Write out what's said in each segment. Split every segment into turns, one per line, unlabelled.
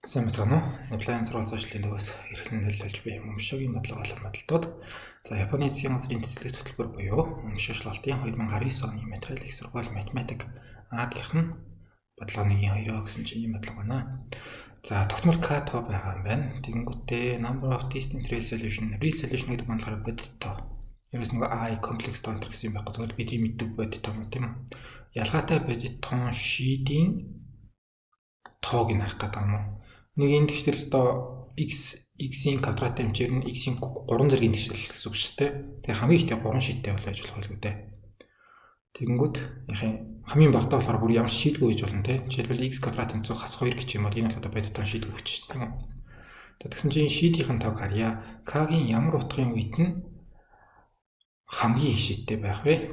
Сайн байна уу? Apply сургууль зочлын дэгээс эрхлэн нөлөөлж буй Мөмшөгийн бодлого болон бодолтууд. За Японы засгийн газрын тэтгэлэг хөтөлбөр буюу Мөмшөшлалтын 2019 оны материал их сургууль математик А-гийнх нь бодлого 1-2 гэсэн чинь ийм бодлого байна. За тогтмол K-тоо байгаа юм байна. Тэгэнгүүтээ number of distinct real solution гэдэг бандлахаар бодиттой. Ерөөс нөгөө I complex тоо гэсэн юм байхгүй. Зөвхөн бидний мэддэг бодиттой юм тийм үү? Ялгаатай бодиттой шийдийн тоог нь харах гэдэг юм уу? Нэг энэ тэгштэл одоо x-ийн квадрат хэмжээр нь x-ийн 3 зэргийн тэгштэл гэсэн үг шүү дээ. Тэгэхээр хамгийн ихтэй 3 шийдтэй бол байж болох байлгүй дээ. Тэгэнгүүт хамгийн багтаа болохоор бүр ямар шийдгүй гэж болно те. Жишээлбэл x квадратын 100 хас 2 гэх юм бол энэ бол одоо бодиттой шийдгүй хүч шүү дээ. За тэгсэн чинь шийдийн тоог харъя. K-гийн ямар утгын үед нь хамгийн их шийдтэй байх вэ?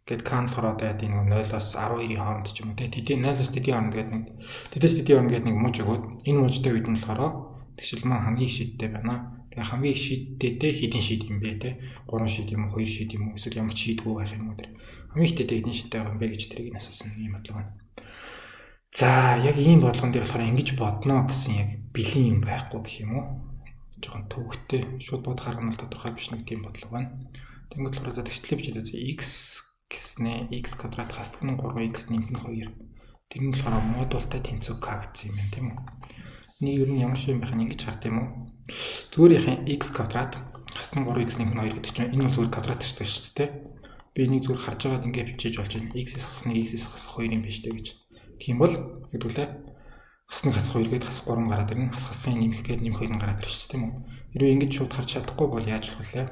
Гэт K нь болохоор одоо яг нэг 0-аас 12-ийн хооронд ч юм уу те. 0-аас 10-ийн хооронд гэдэг нэг тэдэс 10-ийн хооронд гэдэг нэг мууж өгөөд энэ муужтай үед нь болохоор тэгшил маань хамгийн шийдтэй байна. Тэгээ хамгийн шийдтэйдээ хэдин шийд юм бэ те? 3 шийд юм уу, 2 шийд юм уу, эсвэл ямар ч шийдгүй байх юм уу тэр. Хамгийн ихтэйдээ хэдин шийдтэй байгаа юм бэ гэж тэрийг нь асуусан юм бодлого байна. За яг ийм бодлогон дээр болохоор ингэж бодно гэсэн яг бэлэн юм байхгүй гэх юм уу? Жохон төвөгтэй шууд бодохаар нь бол тодорхой биш нэг тийм бодлого байна. Тэнгүүд болохоор за тэгчлээ бичээд үзье. X гэснээ x квадрат хасдаг нь 3x нэмэх нь 2. Тэр нь болохоор модултай тэнцүү k гэсэн юм байна тийм үү? Нэг ер нь ямар шиг юм байх нь ингэж хард юм уу? Зүгээр x квадрат хасдаг нь 3x нэмэх нь 2 гэдэг чинь энэ бол зүгээр квадрат шүү дээ. Би энийг зүгээр харж байгаад ингэ бичиж болж байна. x-с хасна x-с хас 2 юм биш үү гэж. Тэгэх юм бол хэдүүлээ хасны хас 2 гээд хас 3 гараад ирнэ. Хасхын нэмэх гээд нэмэх 2 гараад ирж шүү дээ тийм үү? Хэрвээ ингэж шууд харж чадахгүй бол яаж болох вэ?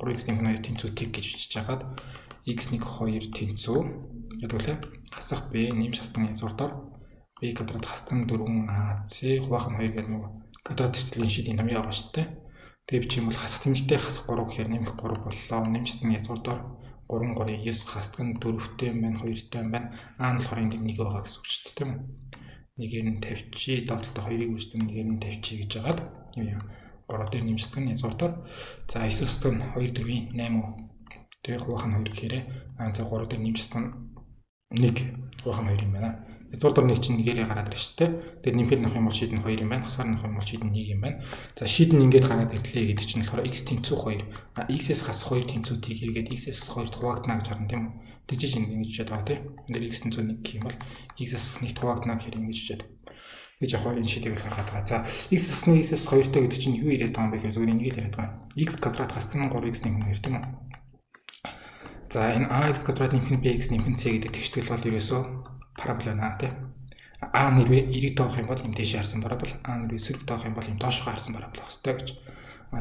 3x нэмэх 2 тэнцүүтэй гэж бичиж хагаад x1 2 тэнцүү хэдүүлээ хасах b нэмж хасдаг язгууртаар b квадрат хасдаг нь 4ac хуваах нь 2 гэдэг нэг квадрат хэвшлийн шийдийн том яваа шүү дээ. Тэгээ бичим бол хасах тэмдэгтэй хасах 3 гэхээр нэмэх 3 боллоо. Нэмж хасдаг язгууртаар 3 3 9 хасдаг нь 4-тэй юм байна, 2-тэй юм байна. А нь болохоор энэ нэг байгаа гэсэн үг шүү дээ тийм үү? Нэгээр нь тавьчих, доотлолтой 2-ыг үүсдэг нэгээр нь тавьчих гэж хагаад юу 3 дээр нэмж хасдаг нь язгууртаар за 9 хасдаг нь 2 4 8 тэгээ хуваах нь 2 гэхээр за 3 дээр нэмж хасдаг нь 1 хуваах нь 2 юм байна. Язгууртаар нэг чинь нэгээрээ гараад ирж шүү дээ. Тэгээд нэмэхээр нөх юм бол шийд нь 2 юм байна. Хасгаар нөх юм бол шийд нь 1 юм байна. За шийд нь ингээд гараад ирлээ гэдэг чинь болохоор x тэнцүү 2. X-с хас 2 тэнцүүтэй хийгээд x-с 2 хуваагдана гэж харна тийм үү? Тэгж ингэж хичээд байгаа тийм. Энд дээр x тэнцүү 1 гэх юм бол x-с 1 хуваагдана гэхээр ингэж хичээд. Гэж яг энэ шийдийг л харахад байгаа. За x-с 1 x-с 2-тэй гэдэг чинь юу яриад байгаа юм бэ гэхээр зүгээр энийг л яриад байгаа. X квадрат хасдаг нь 3x нэмэх 2 тийм үү? За энэ ax квадрат нэмэх нь bx нэмэх нь c гэдэг тэгштэл бол ерөөсөө парабол байна тий. А нэрвээ эрэг тоох юм бол юм дэше харсан парабол, а нэрвээ сөрөг тоох юм бол юм доошоо харсан парабол байх хэрэгтэй гэж.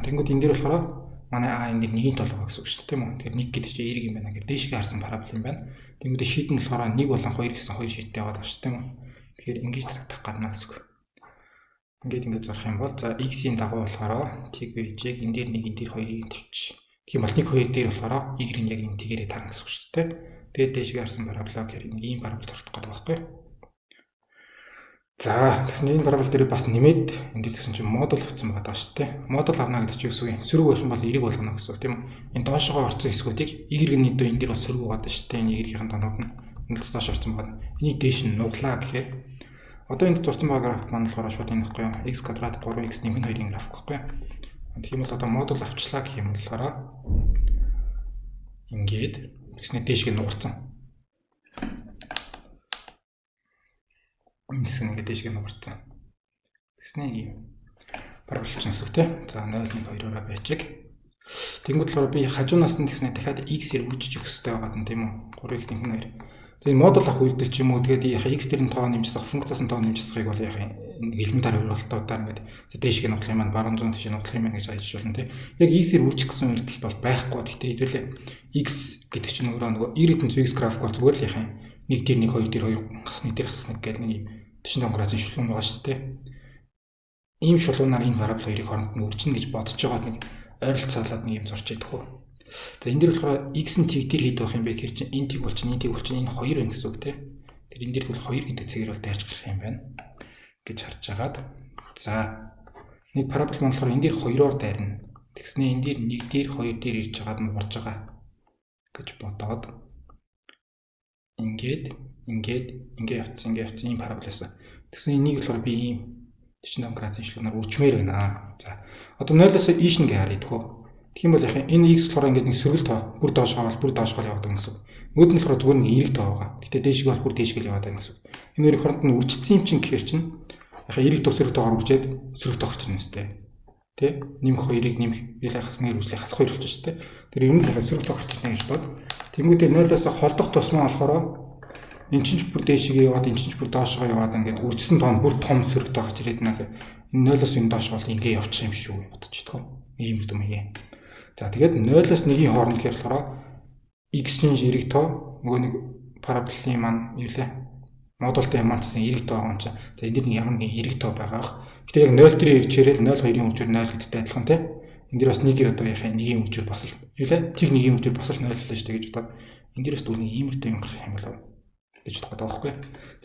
Тэнгүүд энэ дээр болохоор манай а энэ дээр нэгийн тол байгаа гэсэн үг шүү дээ тийм үү. Тэгэхээр 1 гэдэг чинь эрэг юм байна гэхээр дэшгээ харсан парабол юм байна. Тэнгүүд шийд нь болохоор 1 болон 2 гэсэн хоёр шийдтэй байгаа шүү дээ тийм үү. Тэгэхээр ингэж таратах гадна гэсэн үг. Ингээд зорох юм бол за x-ийн дагуу болохоор тэг бийжийг энэ дээр нэг энэ дээр хоёрыг тавьчих. Тийм бол 1 2 дээр болохоор y-ийн яг энэ тэгээрээ тарна гэсэн үг шүү дээ. Тэгээд дээшгээ харсан параболог гэхээр нэг ийм парабол зурдах гэдэг байхгүй. За тэгсэн энэ парабол дээр бас нэмээд энэ дээр тэгсэн чинь модуль авсан байгаа даа шүү дээ. Модуль авна гэдэг чинь юу гэсэн үг юм? Сөрөг байх юм бол эрэг болгоно гэсэн үг тийм үү? Энэ доошогоо орцсон хэсгүүдийг y-ийн энэ дээр бол сөрөг байгаа даа шүү дээ. Энэ y-ийн данууд нь үнэлц доош орцсон байгаа. Энийг дээш нь нуглаа гэхээр одоо энд зурсан байгаа график маань болохоор шууд энэ байхгүй юу? X квадрат 3x нэмэх 2-ийн график байхгүй юу? Тэгэх юм бол одоо модуль авчлаа гэх юм болохоор ингээд тэгснэ дээшгээ нугарсан. Энэ хэсэг ингээд дээшгээ нугарсан. Тэгснэ ийм параболчин хэсэг тий. За 0 1 2-ороо байжиг. Тэнгүүд болохоор би хажуунаас нь тэгснэ дахиад x-ээр үржиж өгөх хэрэгтэй байгаа юм тийм үү? 3x нэмэх 2. За энэ модуль авах үйлдэл ч юм уу тэгээд x дээр нь тоо нэмжсах функцаас нь тоо нэмжсахыг бол яг элементар хөрвөлтөдөө ингээд дээшгээ нуглах юм байна баруун зүүн тийш нуглах юм байна гэж ажиж болно тий. Яг x-ээр үржих гэсэн үйлдэл бол байхгүй. Гэхдээ хэдүүлээ x гэдэг чинь нөгөө y тэнцүү x график бол зүгээр л яг нэг дээр нэг хоёр дээр хоёр хасны дээр хасна гэх нэг юм 45 градусын шулуун байгаа шүү дээ. Ийм шулуунаар энэ парабол хоёрыг хооронд нь үржинэ гэж бодож байгаа нэг ойролцоолоод нэг юм зурч яддаг хөө. За энэ дээр болохоор x нь тэг дээр хэд байх юм бэ гэхээр чинь энэ тэг болчихно энэ тэг болчихно энэ 2 байна гэсэн үг тий. Тэр энэ дээр бол 2 гэдэг цэгээр бол дайрч гарах юм байна гэж харж агаад за нэг парабол маань болохоор энэ дээр 2-оор дайрна. Тэгснэ энэ дээр 1 дээр 2 дээр ирж байгаад нугарж байгаа гэж бодоод ингээд явцсан ийм парабол байсан. Тэгсэн энийг болохоор би ийм 45 градусын шилүүнээр үржмээр байна. За одоо 0-оос ийш ингээ харъя тэхүү. Тэгэх юм бол яг энэ x болохоор ингээд нэг сөргөл тоо бүр доошгоо яваад байгаа гэсэн. Нөгөөд нь болохоор зүгээр нэг эерэг тоо байгаа. Гэтэ дээшг бол бүр дээшг яваад байгаа гэсэн. Энэ хоёрын хооронд нь үржигдсэн юм чинь гэхээр чинь яг эерэг тоо сөрөг тоогоор үржээд сөрөг тоо гарч ирнэ үстэй. Тэ? Нэмэх хоёрыг нэмэх ялаа хасны үржлээ хасах хоёр болж шүү дээ. Тэр ер нь л сөрөг тоо гарч ирнэ гэж бод. Тэнгүүтээ 0-оос холдох тусмаа болохоор энэ чинь бүр дээшг яваад энэ чинь бүр доошгоо яваад ингээд үржсэн тоо бүр том сөрөг тоо гарч ирээд байна. Энэ 0-оос энэ доош бол ингээ явчих юм шүү бодчихдгоо. Ийм юм ээ. За тэгээд 0-оос 1-ийн хооронд гэхээр болохоор x чинь эерэг тоо нөгөө нэг параболын маань юу лээ модултай юм чинь эерэг тоо байгаа юм чинь. За энэ дэр нэг ямар нэгэн эерэг тоо байгаа. Гэтэ яг 0 дээр ирж ирээл 0-2-ийн үржээр 0 гэдэгтэй адилхан тий. Энэ дэр бас 1-ийн одоо яхаа 1-ийн үржээр бас л юу лээ тэг 1-ийн үржээр бас л 0 л шүү дээ гэж бодоод энэ дээрээс дүүл нэг иймэрхүү юм гарах юм болов гэж боддог байхгүй.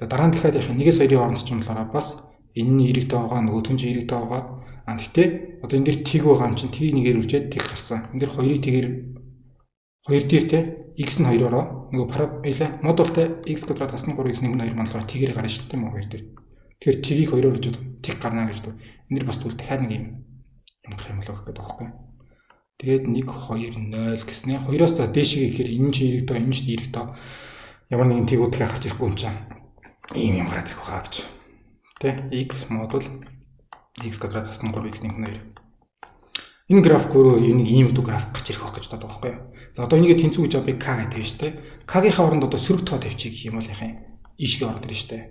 За дараа нь дахиад яхаа 1-ээс 2-ийн хооронд ч юм болохоор бас энэ нь эерэг тоо байгаа нөгөө түнж эерэг тоо байгаа. Гэхдээ одоо энэ дэр тэг байгаа юм чинь тэг нэгээр үржээд тэг гарсан. Энэ дэр хоёрыг тэгээр хоёр дээр те x нь 2-ороо нөгөө парабола модултай x квадрат хасны 3x нэмэх 2 манлаар тэгээр гарна шүү дээ юм уу хоёр дээр. Тэгэхээр тэгийг 2-оор үржээд тэг гарна гэж байна. Энэ дэр бас түл дахиад нэг юм гарах юм болов гэдэг байхгүй. Тэгээд 1 2 0 гэснээр 2-оос за дээшээ гэхээр энэ ч эерэг тоо энэ ч эерэг тоо ямар нэгэн тэгүүд дахиад гарч ирэхгүй юм чинь ийм юм гараад ирэх хаа гэж. Тэ x модуль x квадрат хасны 3x нэмэх 2. Энэ график өөрөө нэг ийм дүү график гарч ирэх байх гэж боддог байхгүй юу. За одоо энийг тэнцүү гэж би k гэж тавьж шүү дээ. K-гийн хооронд одоо сөрөг тоо тавьчих гэх юм бол яхаа ийшгээ ороод ирнэ шүү дээ.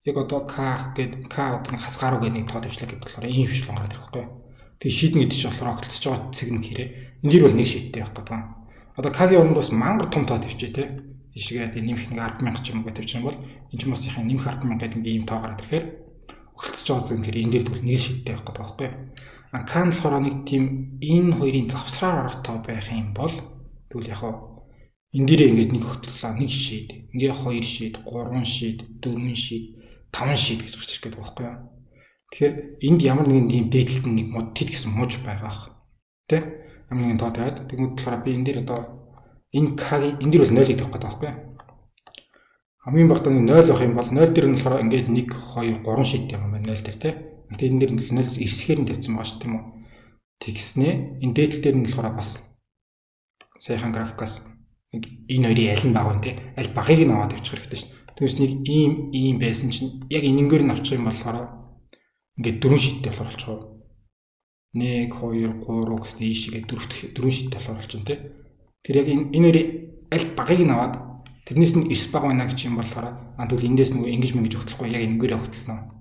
Яг одоо k гэдэг k одоо нэг хасгаар үг нэг тоо тавьчлаа гэдэг болохоор ийм хвшлэн гараад ирэх байхгүй юу. Тэгээ шийдэн гэдэг чинь болохоор огтлцож байгаа цэг нь хэрэг. Энэ дэр бол нэг шийдтэй байх гэдэг юм. Одоо k-гийн хооронд бас мангар том тоо тавьчих тий. Ийшгээ тэгээ нэмэх нэг 10,000 ч юм уу гэж тавьчих юм бол энэ ч бас яхаа нэмэх 10,000 гэдэг нэг ийм тоо гараад ирэхээр огтлцож байгаа цэг нь хэрэг энэ дэр бол нэг шийдтэй байх гэдэг байхгүй юу. К нь болохоор нэг тийм энэ хоёрын завсраар арга тоо байх юм бол тэгвэл яг энэ дээрээ ингээд нэг хөтлцлаа нэг шийд ингээ 2 шийд 3 шийд 4 шийд 5 шийд гэж гарч ирэх гэдэг байхгүй юу. Тэгэхээр энд ямар нэгэн тийм дээдлэлт нэг мод тэд гэсэн мууж байгаах тий ямар нэгэн тоо тавиад тэгмэд болохоор би энэ дээр одоо энэ k-ийн энэ дээр бол 0 гэдэг байхгүй юу. Хамгийн багтаа 0 байх юм бол 0 дээр нь болохоор ингээд 1 2 3 шийдтэй юм байна 0 дээр тий. Тэгээд энэ дээр нь 0-с эрсгээр нь тавьсан байгаа шүү тийм үү. Тэгснээ энэ дээдл дээр нь болохоор бас сайхан графикаас нэг энэ хоёрын аль нь бага вэ те аль багыг нь аваад тавьчих хэрэгтэй шүү. Тэгвэл нэг ийм байсан чинь яг энэнгээр нь авчих юм болохоор ингээд 4 шийдтэй болохоор болчихоо. 1 2 3 гэсний ийшээгээ 4 шийдтэй болохоор болчихно те. Тэр яг энэ хоёрын аль багыг нь аваад тэрнээс нь эрс бага байна гэж юм болохоор тэгвэл эндээс нөгөө ингэж мэнгэж өгөхгүй яг энэгээр өгтлөө.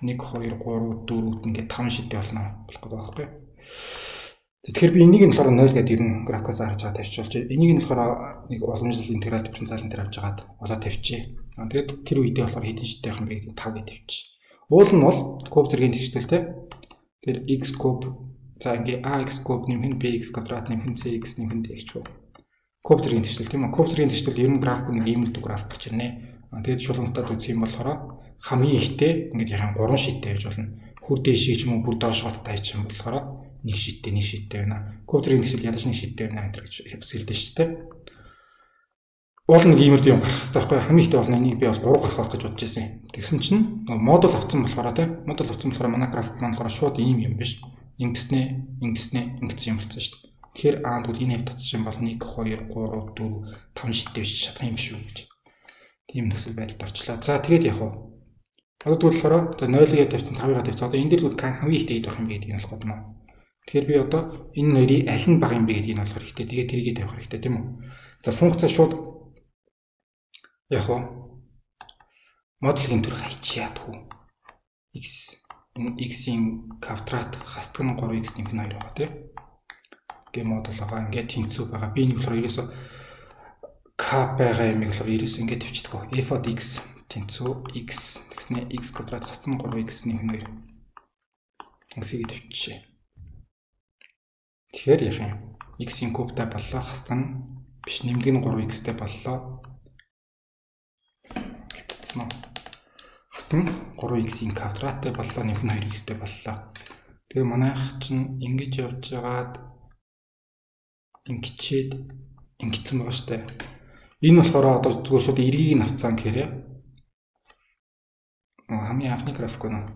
1 2 3 4-д ингээд 5 шийдтэй болно болох гэдэг байхгүй. Тэгэхээр би энийг нь болохоор 0 гэдэг ер нь графикаас харж байгаа тавьчихвол энийг нь болохоор нэг уламжлал интеграл дифференциал энэ төр авч жагаад болоо тавьчих. Тэгээд тэр үедээ болохоор хэдэн шийдтэй байх юм бэ гэдэг 5 гэж тавьчих. Уул нь бол куб зэргийн тэгшүүлтэй. Тэр x куб за ингээд ax куб нэмэх нь bx квадрат нэмэх нь cx нэмэх нь dx шүү. Куб зэргийн тэгшүүл тийм үү? Куб зэргийн тэгшүүл ер нь график нэг иймэрхүү график гарч ирнэ. Тэгээд шулуунтад үзэх юм болохоор хамгийн ихтэй ингээд яхан 3 шийдтэй байж болно. Хүр дээшээ ч юм уу бүр доошгоод тайч юм болохоор нэг шийдтэй байна. Куб зэргийн тэгшүүл ядаж нэг шийдтэй байна энэ гэж хэлдэг шүү дээ. Уул нэг иймэрхүү юм гарах хэрэгтэй байхгүй хамгийн ихтэй болно. Энийг би бол 3 гаргах гэж бодож байсан. Тэгсэн чинь модуль авсан болохоор тийм модуль авсан болохоор манай график маань болохоор шууд ийм юм биш. Ингэснэ ингэсэн юм болсон шүү дээ. Тэгэхээр тэгвэл энэ хэв татчих юм бол 1 2 3 4 5 шийдтэй биш чадах юм шүү гэж. Тийм нөхцөл байдалд орчлаа. За тэгээд яг одоо тэгвэл болохоор 0-ыг тавьсан 5-ыг тавьсан. Одоо энэ дээр бол хамгийн ихтэй хэд байх юм бэ гэдгийг нь болох гэдэг юм. Тэгэхээр би одоо энэ хоёрын аль нь бага юм бэ гэдгийг нь олох хэрэгтэй. Тэгээд тэрийгээ тавих хэрэгтэй тийм үү? За функцаа шууд яг модулын төр хайчиад хүү. X-ийн квадрат хасдаг нь 3x нэмэх нь 2 байгаа тийм. Гэ модуль байгаа. Ингээд тэнцүү байгаа. Би нэг болохоор ерөөсө k байгаа юм болохоор ерөөсө ингээд тавьчихдаг. f od x тэнцүү x тэгснэ x квадрат хасдаг нь 3x нэмэх нь 2. Эсгийг тавьчихъя. Тэгэхээр яах юм? X-ийн кубтай боллоо хасдаг нь биш нэмдэг нь 3x-тэй боллоо. Хэлтцсэн үү? Хасдаг нь 3x-ийн квадраттай боллоо нэмэх нь 2x-тэй боллоо. Тэгээ манайх чинь ингэж явж байгаад ингэсэн байгаа штэ. Энэ болохоор одоо зүгээр шууд эргийг нь авцсан гэхээр хамгийн анхны график байна.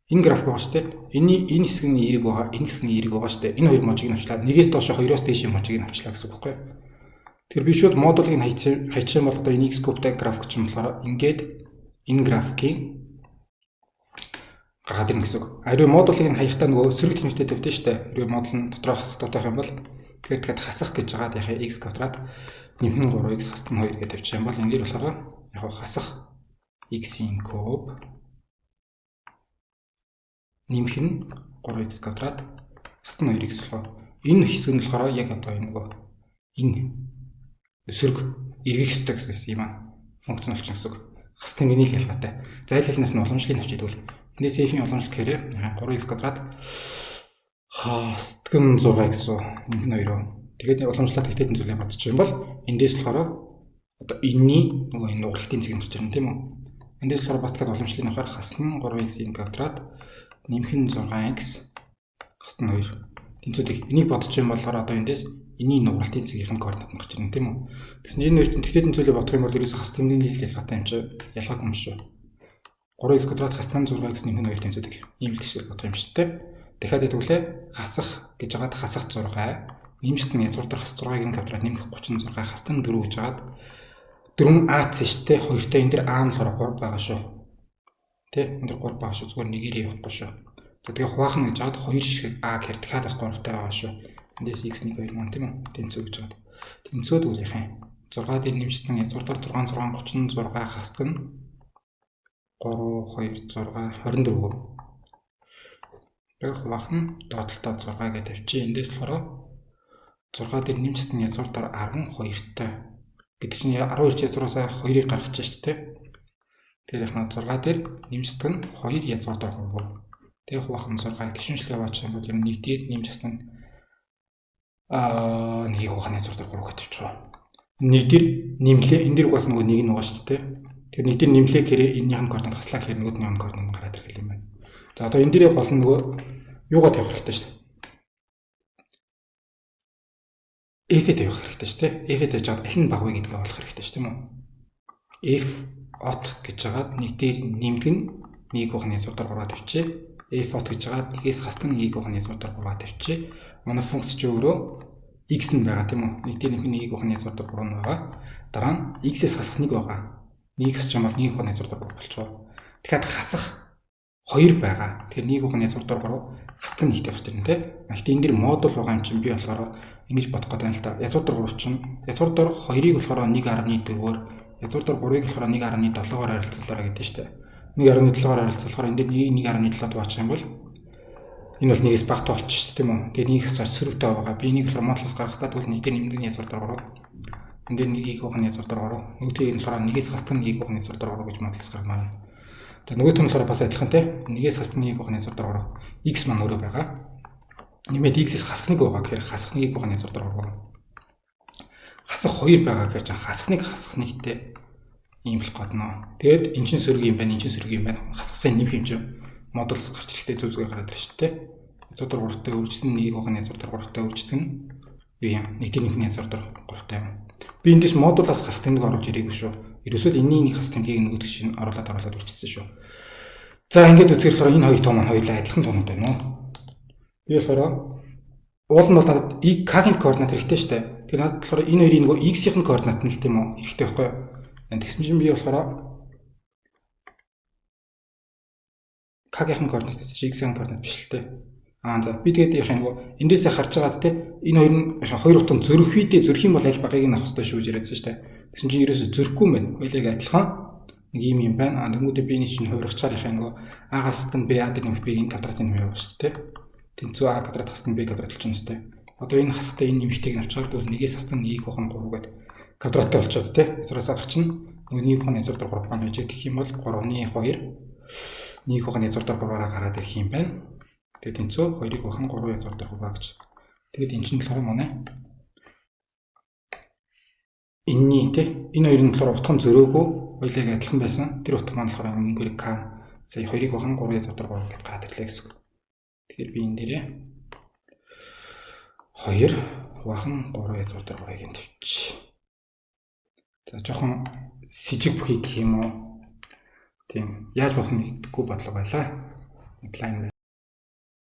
Энэ график байгаа шүү дээ. Энэ хэсгийн эерэг байгаа, энэ хэсгийн эерэг байгаа шүү дээ. Энэ хоёр можийг авчлаа. Нэгээс доош хоёроос дээш можийг авчлаа гэсэн үг байхгүй юу? Тэгэхээр би шууд модулыг хайчих юм бол одоо энэ Xcode-тэй график ч юм болохоор ингээд энэ графикийн гаргаад ирнэ гэсэн үг. Ариу модулыг хаяхдаа нөгөө сөрөг тэмдэгтэй тавьдээ шүү дээ. Ариу модул нь дотроо хасдаг байх юм бол тэгэхээр хасах гэж жагаад яхаа X квадрат нэмхэн 3x хасна 2 гэж тавьчих юм бол энэ дээр болохоор яг хасах x-ийн куб нэмхэн 3x квадрат хасна 2x болохоор энэ хэсэг нь болохоор яг одоо энэ нөгөө энэ сөрөг эргэх ёстой гэсэн юм аа. Функц нь болчихно гэсэн үг. Хасны миний л ялгаатай. Зайлшилнаас нь уламжлалыг авчиж идвэл эндээс f-ийн уламжлалт гэхээр 3x квадрат хасдаг нь 6 гэсэн нэмхэн 2. Тэгээд уламжлалт ихтэй зүйлээ бодчих юм бол эндээс болохоор одоо энэний нөгөө энэ нугралтын цэг нь гарч ирнэ тийм үү? Эндээс болохоор бас тэгээд уламжлалыг авахаар хасна 3x-ийн квадрат нэмхэн 6x хасна 2. Тэнцвэрийг энийг бодчих юм болохоор одоо эндээс энэний нугралтын цэгийн координат нь гарч ирнэ тийм үү? Тэгсэн чинь энэ хоёр тэгтээ тэнцвэрийг бодох юм бол ерөөсөө хас тэмдгийн ялгаатай юм чи ялгаагүй юм шүү. 3x квадрат хасна 6x нэмхэн 2 тэнцвэрийг ийм л тийш бодох юм шүү дээ. Дахиад хэвлээ хасах гэж хагаад хасах 6 нэмжтэн язгуур дээр хас 6-гийн квадрат нэмэх 36 хастан 4 гэж хагаад 4ac шүү дээ. Хоёртой энэ дэр а нь болохоор 3 байгаа шүү. Тэ энэ дэр 3 байгаа шүү. Зүгээр нэгээрээ явахгүй шүү. За тэгээ хуваахна гэж хагаад 2 ширхэг а гэхээр дахиад бас 3-тай байгаа шүү. Эндээс x1 2 маань тийм үү? Тэнцүү гэж хагаад. Тэнцвүүд үл яхаа. 6 дээр нэмжтэн язгуур дээр 6 36 хастан 3 2 6 24. Яг хуваахна доотлолтоо 6 гэж тавьчих. Эндээс болохоор 6 дээр нэмжтэн язгуур дээр 12-тай. Гэдэг чинь 12 язгуураас 2-ыг гаргаж шүү дээ. Тэгэхээр яхаа 6 дээр нэмжтэн 2 язгуур дээр 3. Тэгээ хуваахна 6 гişүншлээ яваач юм бол ер нь нэг дээр нэмжтэн нэгийг хуваахны язгуур дээр 3 гэж тавьчих. Нэг дээр нэмлээ энэ дээр угаас нөгөө нэг нь байгаа шүү дээ. Тэр нэг дээр нэмлээ гэхээр энэнийхэн координат хаслаа гэхээр нөгөөдний координат гараад ирэх юм байна. За одоо энэ дээрээ гол нь нөгөө юугаа тавих хэрэгтэй шүү дээ. F-ээ тавих хэрэгтэй шүү дээ. F-ээ тавьж аваад аль нь баг вэ гэдгээ олох хэрэгтэй шүү тийм үү? F ot гэж хагаад нэг дээр нэмгэн нэг ухны язгуур дээр 3 тавьчих. F ot гэж хагаад нэгээс хасдаг нэг ухны язгуур дээр 3 тавьчих. Манай функц чи өөрөө x нь байгаа тийм үү? Нэг дээр нэмгэн нэг ухны язгуур дээр 3 байгаа. Дараа нь x-ээс хасах нэг байгаа. Нэг хасч юм бол нэг ухны язгуур дээр 3 болчихоо. Тэгэхээр хасах 2 байгаа. Тэгэхээр нэг ухны язгуур дээр 3 хасдаг нэгтэй гарч ирнэ те. Гэхдээ энэ дэр модуль байгаа юм чинь би болохоор ингэж бодох гэдэг нь л да. Язгуур дээр 3 чинь язгуур дээр 2-ыг болохоор 1.4-өөр, язгуур дээр 3-ыг болохоор 1.7-оор харилцуулаарай гэдэг нь шүү дээ. 1.7-оор харилцуулахаар энэ дээр 1.7-д баачих юм бол энэ бол нэгээс багтаа болчих шүү дээ тийм үү. Тэгээд нэг хэсгээр сөрөгтэй байгаа. Би энийг болохоор модулаас гаргахтаа тэгвэл нэг дээр нэмгэн язгуур дээр 3. Энд дээр нэгийг ухны язгуур дээр 3. Нөгөөдгийг нь болохоор нэгээс хасдаг нэгийг ухны язгуур дээр 3 гэж модулаас гаргамаар байна. За нөгөөх нь болохоор бас адилхан те. Нэгээс хасдаг нэгийг ухны язгуур дээр 3. X маань өөрөө байгаа. Нэмээд x-ээс хасах нэг байгаа гэхээр хасах нэгийг байгаа язгуур дээр 3. Хасах 2 байгаа гэхээр хасах нэгтэй ийм л годно. Тэгэд эн чин сөрөг юм байна, эн чин сөрөг юм байна. Хасахсан нэмэх юм чинь модулс гарч ирэхдээ зүг зүгээр гараад ирж шүү дээ. Язгуур дээр 3-тай үржтэн нэгийг байгаа язгуур дээр 3-тай үржтэн би нэг тийм нэг язгуур дээр 3-тай юм. Би эндээс модулаас хасах тэмдэг оруулж ирээгүй шүү. Ерөөсөө энэний нэг хасах тэмдгийг нөгөөдөг чинь оруулаад үржчихсэн шүү. За ингээд үзэхээр энэ хоёр том маань хоёулаа адилхан томууд байна уу? Би болохоор уул нь бол надад k-ийн координат хэрэгтэй шүү дээ. Тэгэхээр надад болохоор энэ хоёрын нөгөө x-ийн координат нь л тийм үү хэрэгтэй байхгүй юу? Тэгсэн чинь би болохоор k-ийн координат чи x-ийн координат биш л дээ. За би тэгээд яхаа нөгөө эндээсээ харж байгаад те энэ хоёр нь хоёр утганд зөрөх үедээ зөрөх юм бол аль багыг нь авах хэрэгтэй шүү гэж яриадсан шүү дээ. Тэгсэн чинь ерөөсө зөрөхгүй юм байна. Хоёулаа адилхан нэг юм байна. Тэнгүүдээ би энэ чинь хувиргачаар яхаа нөгөө a-гаас нь b а-д нэмэх b-ийн квадратын юм явах шүү дээ. Тэнцүү а квадрат хасна b квадрат болж байна шүү дээ. Одоо энэ хасахтай энэ нэмэгтэйг авчгаад бол нэгээс хасна нэгийг ухаан 3 гэдэг квадраттай болчиход те. Язгуураас гарчна нэг ухаан язгуур дээр 3 байна гэж гэх юм бол 3-ны 2 нэг ухаан язгуур дээр 3-аараа гараад ирэх юм байна. Тэгээд тэнцүү 2-ыг ухаан 3 язгуур дээр хуваа гэж. Тэгээд энэ чинь болохоор манай энэний те энэ хоёрын болохоор утган зөрөөгөө хоёулаа адилхан байсан. Тэр утга маань болохоор өнгөөр k сая 2-ыг ухаан 3 язгуур дээр 3 гэдээ гараад ирлээ гэсэн үг. Тэгэхээр би энэ дээрээ 2 хувахан 3 язгуур дээр 3-ыг тавьчих. За жоохон с ิจ гэх юм уу? Тийм яаж болох нь гэдэггүй бодлого байлаа. Deadline